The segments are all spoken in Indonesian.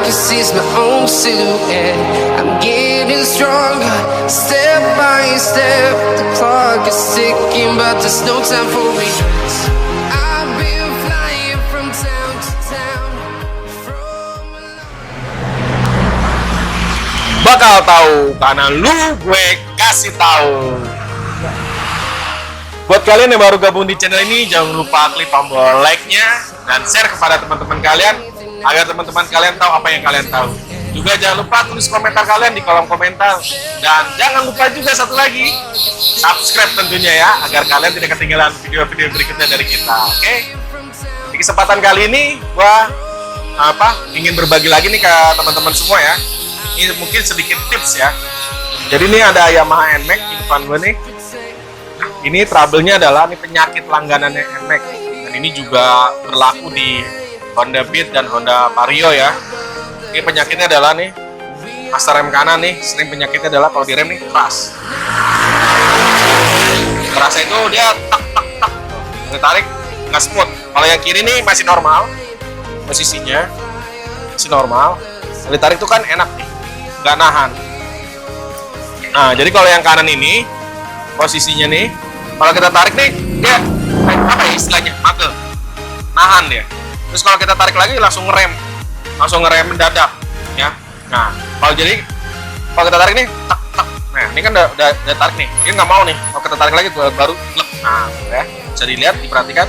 can see is my own silhouette. I'm getting stronger, step by step. The clock is ticking, but there's no time for regrets. I've been flying from town to town. Bakal tahu karena lu gue kasih tahu. Buat kalian yang baru gabung di channel ini, jangan lupa klik tombol like-nya dan share kepada teman-teman kalian agar teman-teman kalian tahu apa yang kalian tahu. Juga jangan lupa tulis komentar kalian di kolom komentar, dan jangan lupa juga satu lagi, subscribe tentunya ya, agar kalian tidak ketinggalan video-video berikutnya dari kita. Oke? Di kesempatan kali ini gua ingin berbagi lagi nih ke teman-teman semua ya. Ini mungkin sedikit tips ya. Jadi ini ada Yamaha NMAX di depan gue nih. Ini trouble-nya adalah ini penyakit langganannya NMAX, dan ini juga berlaku di Honda Beat dan Honda Vario ya. Ini penyakitnya adalah nih master rem kanan nih, sering penyakitnya adalah kalau direm nih keras. Kerasnya itu dia tak ditarik nggak smooth. Kalau yang kiri nih masih normal, posisinya masih normal. Kalau ditarik itu kan enak nih, nggak nahan. Nah, jadi kalau yang kanan ini posisinya nih, kalau kita tarik nih, dia apa ya istilahnya, magel, nahan dia. Terus kalau kita tarik lagi langsung ngerem mendadak, ya. Nah, kalau kita tarik nih, tak. Nah, ini kan udah tarik nih, dia nggak mau nih. Kalau kita tarik lagi baru, nah, ya, bisa dilihat, diperhatikan.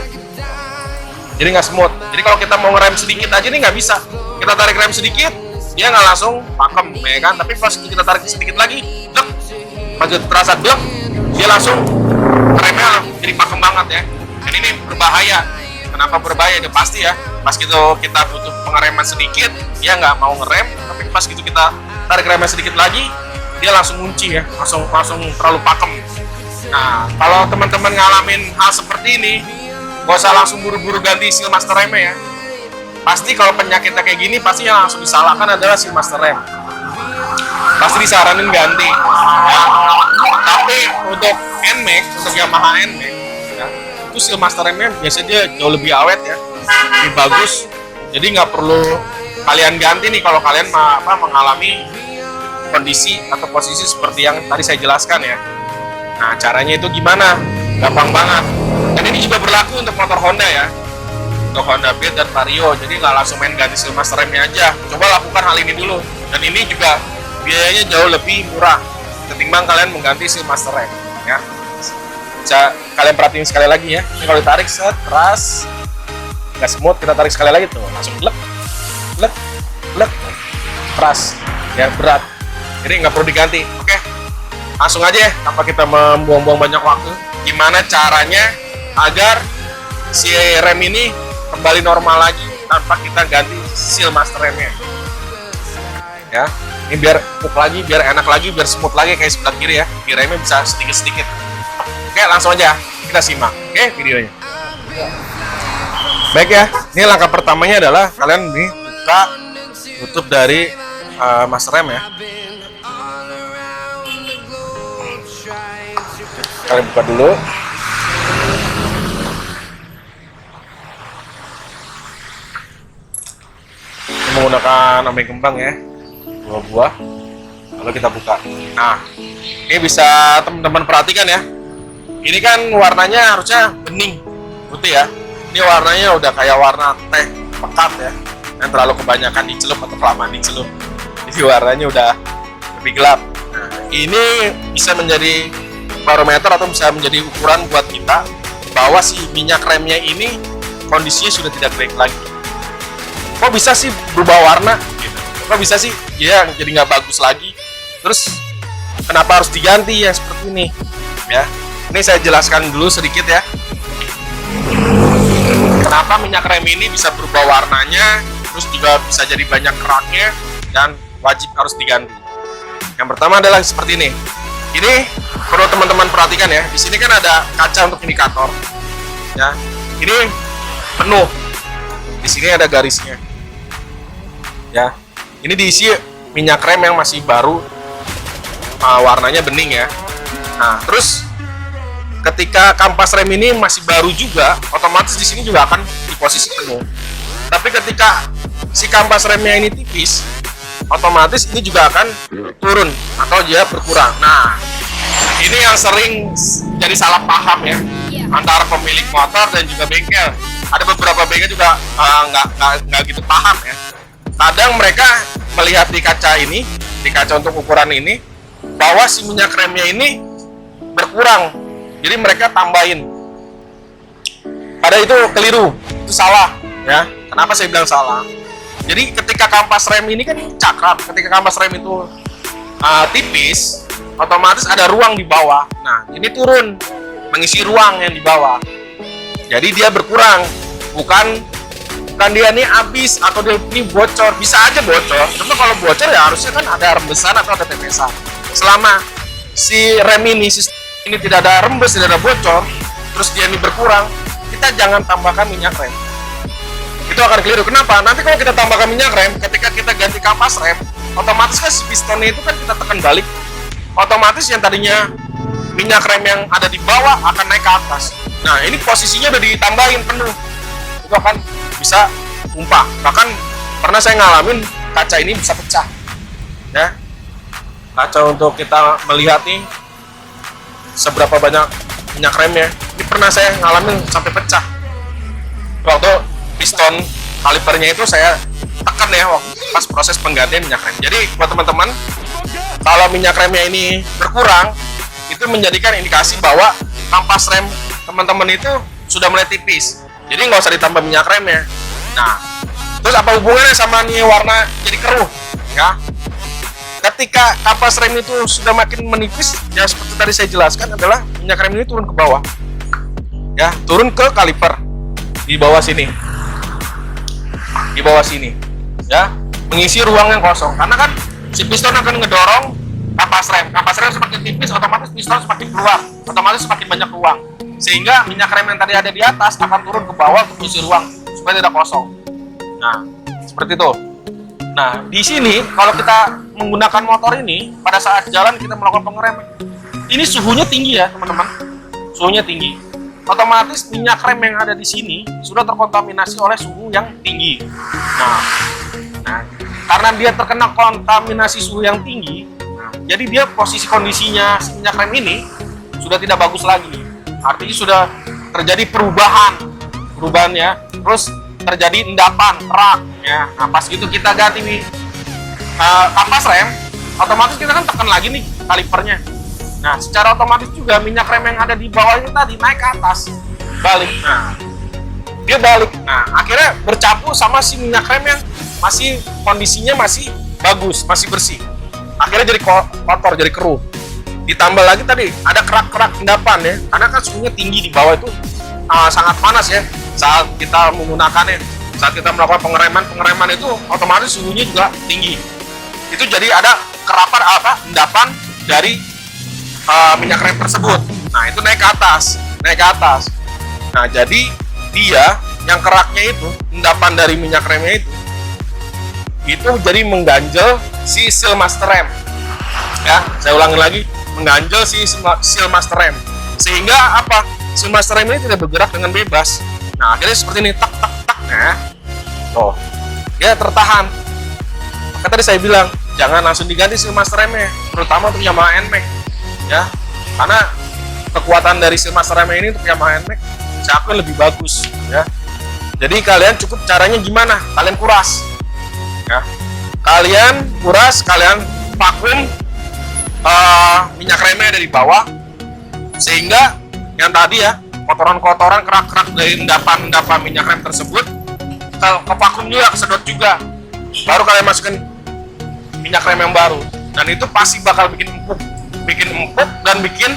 Jadi nggak smooth. Jadi kalau kita mau ngerem sedikit aja nih nggak bisa. Kita tarik rem sedikit, dia nggak langsung pakem, ya kan? Tapi pas kita tarik sedikit lagi, pas terasa blek, dia langsung remnya jadi pakem banget ya. Dan ini berbahaya. Kenapa berbahaya? Itu pasti ya. Pas gitu kita butuh pengereman sedikit, dia nggak mau ngerem. Tapi pas gitu kita tarik remnya sedikit lagi, dia langsung kunci ya, langsung terlalu pakem. Nah, kalau teman-teman ngalamin hal seperti ini, nggak usah langsung buru-buru ganti seal master remnya ya. Pasti kalau penyakitnya kayak gini, pasti yang langsung disalahkan adalah seal master rem. Pasti disaranin ganti ya. Tapi untuk NMAX, untuk Yamaha NMAX ya, itu seal master remnya biasanya jauh lebih awet ya, lebih bagus. Jadi nggak perlu kalian ganti nih kalau kalian mengalami kondisi atau posisi seperti yang tadi saya jelaskan ya. Nah, caranya itu gimana? Gampang banget. Dan ini juga berlaku untuk motor Honda ya, untuk Honda Beat dan Vario. Jadi nggak langsung main ganti seal master remnya aja. Coba lakukan hal ini dulu. Dan ini juga biayanya jauh lebih murah ketimbang kalian mengganti seal master rem ya. Bisa kalian perhatiin sekali lagi ya. Ini kalau ditarik set keras, nggak smooth, kita tarik sekali lagi tuh langsung lek keras ya, berat. Jadi nggak perlu diganti. Oke, langsung aja ya, tanpa kita membuang-buang banyak waktu. Gimana caranya agar si rem ini kembali normal lagi tanpa kita ganti seal master remnya ya. Ini biar empuk lagi, biar enak lagi, biar smooth lagi kayak sebelah kiri ya. Biar remnya bisa sedikit-sedikit. Oke, langsung aja kita simak videonya. Baik ya, ini langkah pertamanya adalah kalian nih buka tutup dari master rem ya. Kalian buka dulu. Ini menggunakan obeng kembang ya, 2 buah. Lalu kita buka. Nah, ini bisa teman-teman perhatikan ya. Ini kan warnanya harusnya bening, putih ya. Ini warnanya udah kayak warna teh pekat ya, yang terlalu kebanyakan dicelup atau kelamaan dicelup. Jadi warnanya udah lebih gelap. Nah, ini bisa menjadi barometer atau bisa menjadi ukuran buat kita bahwa si minyak remnya ini kondisinya sudah tidak baik lagi. Kok bisa sih berubah warna? Gitu. Kok bisa sih ya jadi nggak bagus lagi? Terus kenapa harus diganti yang seperti ini? Ya, ini saya jelaskan dulu sedikit ya. Kenapa minyak rem ini bisa berubah warnanya, terus juga bisa jadi banyak keraknya dan wajib harus diganti. Yang pertama adalah seperti ini. Ini perlu teman-teman perhatikan ya. Di sini kan ada kaca untuk indikator. Ya, ini penuh. Di sini ada garisnya. Ya, ini diisi minyak rem yang masih baru, warnanya bening ya. Nah, terus ketika kampas rem ini masih baru juga, otomatis di sini juga akan di posisi penuh. Tapi ketika si kampas remnya ini tipis, otomatis ini juga akan turun atau dia berkurang. Nah, ini yang sering jadi salah paham ya antara pemilik motor dan juga bengkel. Ada beberapa bengkel juga nggak gitu paham ya. Kadang mereka melihat di kaca ini, di kaca untuk ukuran ini, bahwa si minyak remnya ini berkurang, jadi mereka tambahin. Padahal itu keliru, itu salah ya. Kenapa saya bilang salah? Jadi ketika kampas rem ini kan cakram, ketika kampas rem itu tipis, otomatis ada ruang di bawah. Nah, ini turun mengisi ruang yang di bawah. Jadi dia berkurang, bukan dia ini habis atau dia ini bocor. Bisa aja bocor, cuma kalau bocor ya harusnya kan ada rembesan atau ada tetesan. Selama si rem ini, sistem ini tidak ada rembes, tidak ada bocor, terus dia ini berkurang, kita jangan tambahkan minyak rem. Itu akan keliru. Kenapa? Nanti kalau kita tambahkan minyak rem, ketika kita ganti kampas rem, otomatis kan pistonnya itu kan kita tekan balik, otomatis yang tadinya minyak rem yang ada di bawah akan naik ke atas. Nah, ini posisinya udah ditambahin penuh, itu akan bisa tumpah. Bahkan pernah saya ngalamin kaca ini bisa pecah ya. Kaca untuk kita melihat nih seberapa banyak minyak remnya, ini pernah saya ngalamin sampai pecah waktu piston kalipernya itu saya tekan ya waktu pas proses penggantian minyak rem. Jadi buat teman-teman, kalau minyak remnya ini berkurang, itu menjadikan indikasi bahwa kampas rem teman-teman itu sudah mulai tipis. Jadi nggak usah ditambah minyak remnya. Nah, terus apa hubungannya sama nih warna jadi keruh ya? Ketika kampas rem itu sudah makin menipis, ya seperti tadi saya jelaskan adalah minyak rem ini turun ke bawah, ya turun ke kaliper di bawah sini, ya mengisi ruang yang kosong. Karena kan si piston akan ngedorong kampas rem semakin tipis, otomatis piston semakin keluar, otomatis semakin banyak ruang, sehingga minyak rem yang tadi ada di atas akan turun ke bawah untuk mengisi ruang supaya tidak kosong. Nah, seperti itu. Nah, di sini kalau kita menggunakan motor ini pada saat jalan kita melakukan pengereman, ini suhunya tinggi ya teman-teman, suhunya tinggi. Otomatis minyak rem yang ada di sini sudah terkontaminasi oleh suhu yang tinggi. Nah, karena dia terkena kontaminasi suhu yang tinggi, jadi dia kondisinya minyak rem ini sudah tidak bagus lagi. Artinya sudah terjadi perubahan ya. Terus terjadi endapan, kerak ya. Nah, pas gitu kita ganti nih kampas rem, otomatis kita kan tekan lagi nih kalipernya. Nah, secara otomatis juga minyak rem yang ada di bawah ini tadi naik ke atas, balik. Nah, dia balik. Nah, akhirnya bercampur sama si minyak rem yang masih kondisinya masih bagus, masih bersih. Akhirnya jadi kotor, jadi keruh. Ditambah lagi tadi ada kerak-kerak endapan ya, karena kan suhunya tinggi di bawah itu sangat panas ya. Saat kita menggunakannya, saat kita melakukan pengereman itu otomatis suhunya juga tinggi. Itu jadi ada kerapan endapan dari minyak rem tersebut. Nah, itu naik ke atas. Nah, jadi dia yang keraknya itu, endapan dari minyak remnya itu jadi mengganjel si seal master rem. Ya, saya ulangi lagi, mengganjel si seal master rem. Sehingga apa? Seal master rem ini tidak bergerak dengan bebas. Nah, akhirnya seperti ini, tak tak tak. Nah, dia tertahan. Maka tadi saya bilang, jangan langsung diganti seal master remnya, terutama untuk Yamaha NMAX. Ya, karena kekuatan dari seal master rem ini untuk Yamaha NMAX saya akui lebih bagus ya. Jadi kalian cukup caranya gimana? Kalian kuras ya. Kalian vakum minyak remnya dari bawah, sehingga yang tadi ya, kotoran-kotoran, kerak-kerak dari endapan minyak rem tersebut ke vakum juga, kesedot juga. Baru kalian masukin minyak rem yang baru, dan itu pasti bakal bikin empuk dan bikin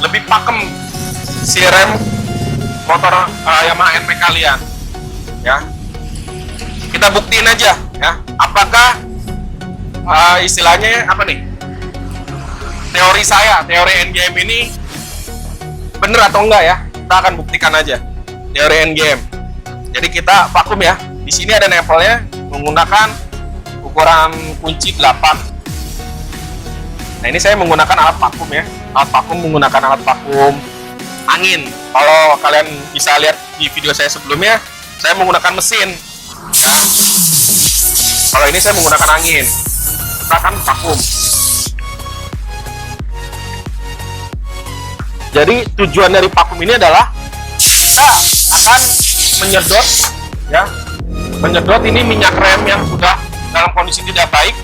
lebih pakem si rem motor Yamaha NMAX kalian ya. Kita buktiin aja ya, apakah istilahnya apa nih, teori NGM ini bener atau enggak ya. Kita akan buktikan aja teori NGM. Jadi kita vakum ya, di sini ada nempelnya menggunakan ukuran kunci 8. Nah, ini saya menggunakan alat vakum ya. Alat vakum menggunakan alat vakum angin. Kalau kalian bisa lihat di video saya sebelumnya, saya menggunakan mesin. Ya. Kalau ini saya menggunakan angin. Kita akan vakum. Jadi tujuan dari vakum ini adalah kita akan menyedot, ya, menyedot ini minyak rem yang sudah dalam kondisi tidak baik,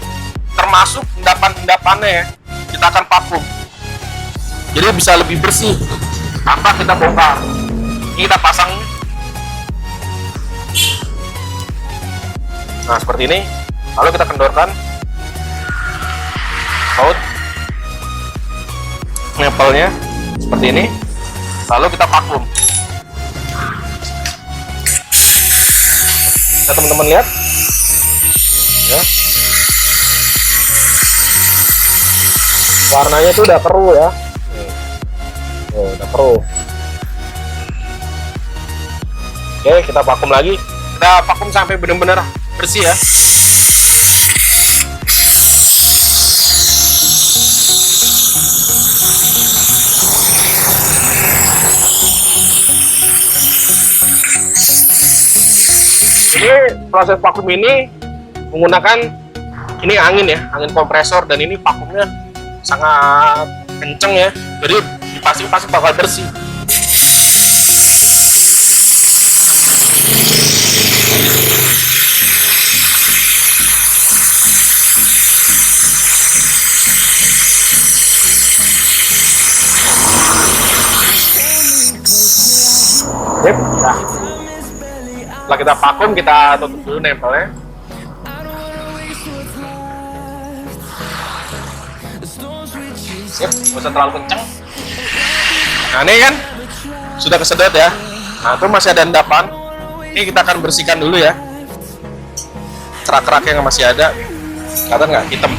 termasuk endapan-endapannya ya, kita akan vakum. Jadi bisa lebih bersih tanpa kita bongkar. Ini kita pasang. Nah seperti ini. Lalu kita kendorkan baut ngepelnya seperti ini. Lalu kita vakum. Bisa teman-teman lihat ya, warnanya tuh udah keruh ya. Udah keruh. Oke, kita vakum lagi. Kita vakum sampai benar-benar bersih ya. Jadi proses vakum ini menggunakan ini angin ya, angin kompresor, dan ini vakumnya sangat kenceng ya. Jadi pasti bakal bersih. Sip, nah. Setelah kita vakum, kita tutup dulu nempelnya. Sip, nggak usah terlalu kenceng. Nah ini kan sudah kesedot ya. Nah itu masih ada endapan. Ini kita akan bersihkan dulu ya. Kerak-kerak yang masih ada, kelihatan nggak, hitam.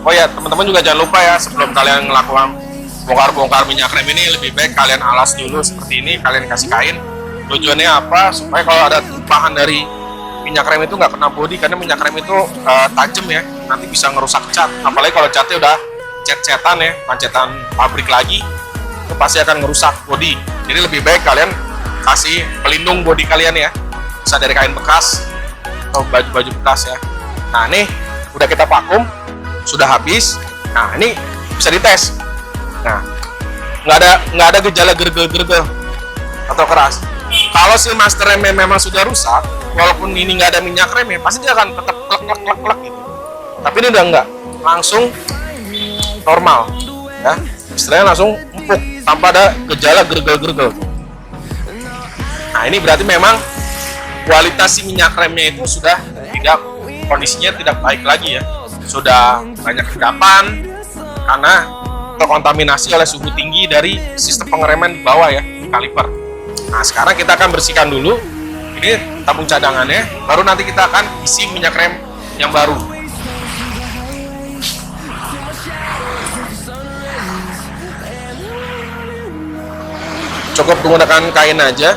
Oh ya teman-teman juga jangan lupa ya, sebelum kalian melakukan bongkar-bongkar minyak rem ini, lebih baik kalian alas dulu seperti ini. Kalian kasih kain. Tujuannya apa? Supaya kalau ada tumpahan dari minyak rem itu nggak kena bodi, karena minyak rem itu tajam ya, nanti bisa ngerusak cat. Apalagi kalau catnya udah cat-catan ya, catan pabrik lagi, itu pasti akan ngerusak bodi. Jadi lebih baik kalian kasih pelindung bodi kalian ya, bisa dari kain bekas atau baju-baju bekas ya. Nah ini udah kita vakum, sudah habis. Nah ini bisa dites. Nah nggak ada gejala gergel-gergel atau keras. Kalau si master remnya memang sudah rusak, walaupun ini nggak ada minyak rem ya, pasti dia akan tetap klek gitu. Tapi ini udah nggak, langsung normal ya, istilahnya langsung empuk tanpa ada gejala gergel-gergel. Nah ini berarti memang kualitas si minyak remnya itu sudah tidak, kondisinya tidak baik lagi ya, sudah banyak endapan karena terkontaminasi oleh suhu tinggi dari sistem pengereman di bawah ya, di kaliper. Nah sekarang kita akan bersihkan dulu ini tabung cadangannya, baru nanti kita akan isi minyak rem yang baru. Cukup menggunakan kain aja,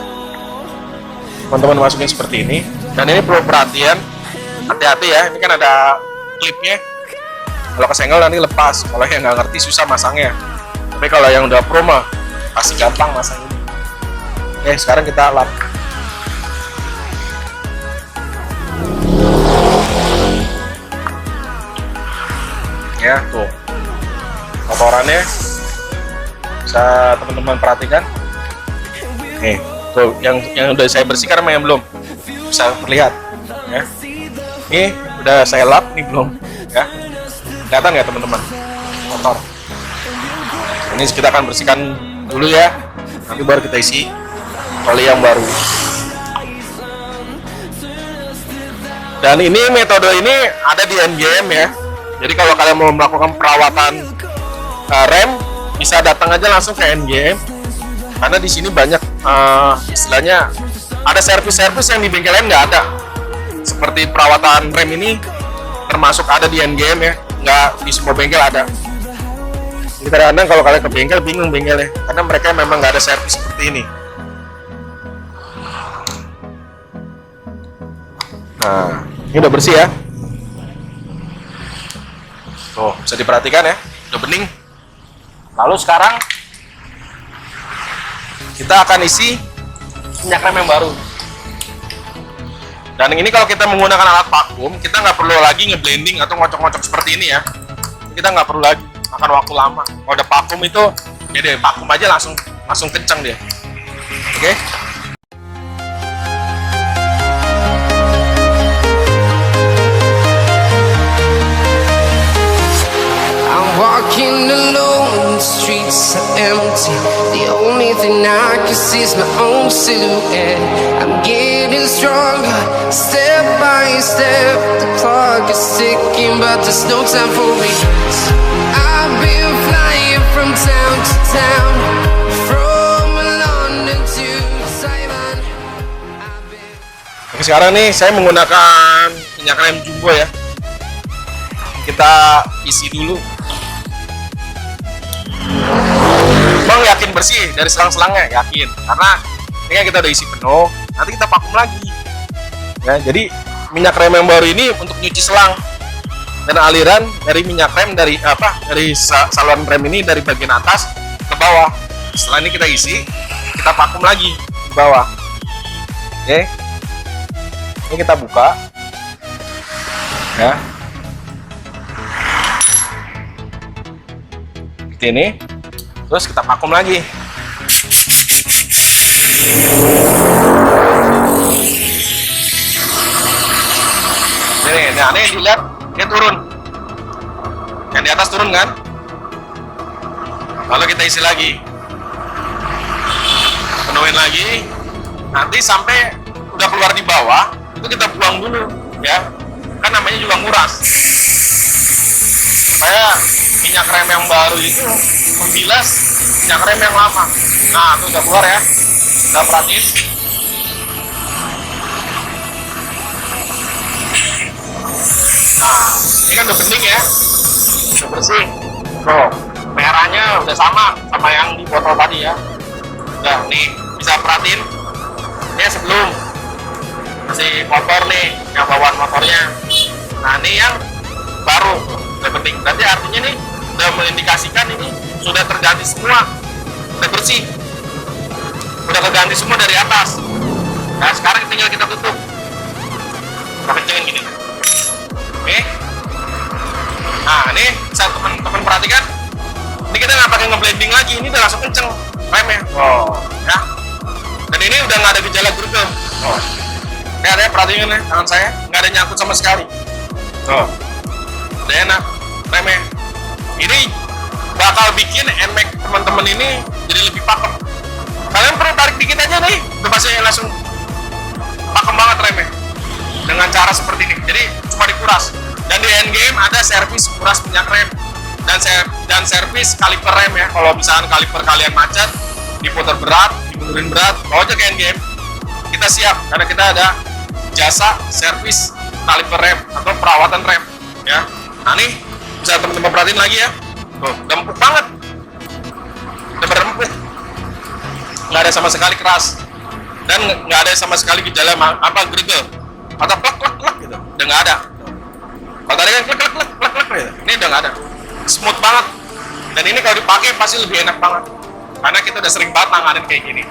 teman-teman masukin seperti ini. Dan ini perlu perhatian, hati-hati ya, ini kan ada klipnya. Kalau kesenggol nanti lepas, kalau yang nggak ngerti susah masangnya. Tapi kalau yang udah pro mah pasti gampang masang ini. Oke, sekarang kita lap. Ya, tuh. Kotorannya bisa teman-teman perhatikan. Nih, tuh yang udah saya bersihkan sama yang belum. Bisa terlihat ya. Ini udah saya lap, nih belum ya. Kelihatan nggak teman-teman? Kotor. Ini kita akan bersihkan dulu ya. Nanti baru kita isi oli yang baru. Dan ini metode ini ada di NGM ya. Jadi kalau kalian mau melakukan perawatan rem, bisa datang aja langsung ke NGM. Karena di sini banyak istilahnya ada servis-servis yang di bengkel lain nggak ada. Seperti perawatan rem ini termasuk ada di NGM ya. Nggak di semua bengkel ada. Jadi kadang-kadang kalau kalian ke bengkel bingung bengkelnya, karena mereka memang nggak ada servis seperti ini. Nah, ini udah bersih ya. Tuh, bisa diperhatikan ya, udah bening. Lalu sekarang kita akan isi minyak rem yang baru. Dan ini kalau kita menggunakan alat vakum, kita nggak perlu lagi ngeblending atau ngocok-ngocok seperti ini ya. Kita nggak perlu lagi makan waktu lama. Kalau udah vakum itu, ya deh vakum aja langsung kencang dia. Oke? I'm walking alone, the streets are empty. The only thing I can see is my own silhouette. I'm getting stronger, step by step. The clock is ticking, but there's no time for regrets. I've been flying from town to town, from London to Taiwan. Oke, sekarang nih saya menggunakan minyak rem jumbo ya. Kita isi dulu. Bang, yakin bersih dari selang-selangnya? Yakin, karena ini kan kita udah isi penuh, nanti kita vakum lagi ya. Jadi minyak rem yang baru ini untuk nyuci selang, dan aliran dari minyak rem dari saluran rem ini dari bagian atas ke bawah. Setelah ini kita isi, kita vakum lagi di bawah. Oke, ini kita buka ya, seperti ini. Terus kita vakum lagi. Ini, nah ini dilihat, dia turun. Yang di atas turun kan? Lalu kita isi lagi. Penuhin lagi. Nanti sampai udah keluar di bawah, itu kita buang dulu ya. Kan namanya juga nguras. Supaya minyak rem yang baru itu membilas minyak rem yang lama. Nah, itu udah keluar ya. Udah perhatiin. Nah, ini kan udah bening ya. Udah bersih. Tuh, merahnya udah sama yang di botol tadi ya. Udah, nih, bisa perhatiin. Ini sebelum masih kotor nih, yang bawaan motornya. Nah, ini yang baru. Udah bening. Berarti artinya nih udah mengindikasikan ini sudah terganti semua, udah bersih, udah terganti semua dari atas. Nah, sekarang tinggal kita tutup, kita kencengin gini. Oke. Nah, ini bisa teman-teman perhatikan, ini kita nggak pakai ngeblending lagi, ini udah langsung kenceng remnya. Oh, ya. Dan ini udah nggak ada gejala geruduk. Oh, kayak ada, perhatikan ya, tangan saya nggak ada nyangkut sama sekali. Oh, udah enak remnya. Ini bakal bikin NMAX teman-teman ini jadi lebih pakem. Kalian perlu tarik dikit aja nih, udah pasti langsung pakem banget remnya dengan cara seperti ini. Jadi cuma dikuras. Dan di endgame ada servis kuras minyak rem dan servis kaliper rem ya. Kalau misalkan kaliper kalian macet, diputar berat, dimundurin berat, bawa aja ke endgame. Kita siap karena kita ada jasa servis kaliper rem atau perawatan rem ya. Nah, nih bisa teman-teman perhatiin lagi ya. Tuh, udah empuk banget. Udah berempuk. Nggak ada sama sekali keras. Dan nggak ada sama sekali gejala gergel atau klek gitu. Udah nggak ada. Kalau tadi kan klek gitu. Ini udah nggak ada. Smooth banget. Dan ini kalau dipakai pasti lebih enak banget. Karena kita udah sering banget nanganin kayak gini.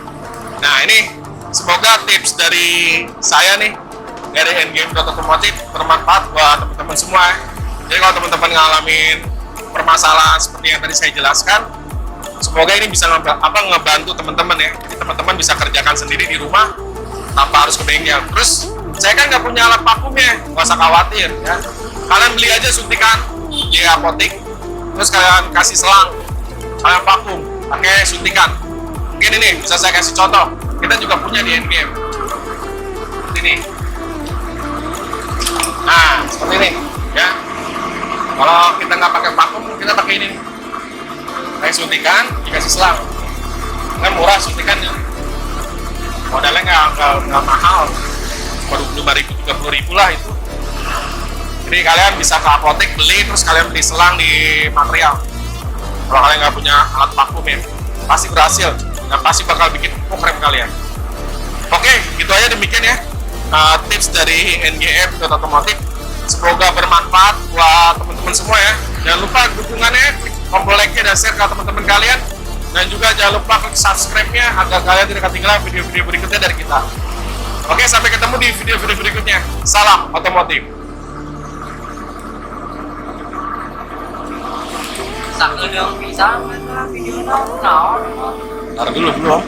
Nah, ini semoga tips dari saya nih dari Endgame Otomotif bermanfaat buat teman-teman semua ya. Jadi kalau teman-teman ngalamin permasalahan seperti yang tadi saya jelaskan, semoga ini bisa ngebantu teman-teman ya. Jadi teman-teman bisa kerjakan sendiri di rumah tanpa harus ke bengkel. Terus saya kan nggak punya alat vakumnya, nggak usah khawatir ya. Kalian beli aja suntikan di apotek, terus kalian kasih selang, kalian vakum pakai suntikan. Mungkin ini bisa saya kasih contoh. Kita juga punya di Endgame. Ini. Nah, seperti ini ya. Kalau kita nggak pakai vakum, kita pakai ini. Kayak suntikan, dikasih selang. Kan murah suntikannya. Modalnya nggak mahal. Baru 25.000, 30.000 lah itu. Jadi kalian bisa ke apotek beli, terus kalian beli selang di material. Kalau kalian nggak punya alat vakum ya, pasti berhasil. Dan pasti bakal bikin empuk rem kalian. Oke, gitu aja demikian ya. Tips dari NGM Otomotif. Semoga bermanfaat buat teman-teman semua ya. Jangan lupa dukungannya, klik tombol like-nya dan share ke teman-teman kalian. Dan juga jangan lupa klik subscribe-nya agar kalian tidak ketinggalan video-video berikutnya dari kita. Oke, sampai ketemu di video-video berikutnya. selanjutnya. Salam otomotif. Sak ngedong pisang, video naon. Taruh dulu belum.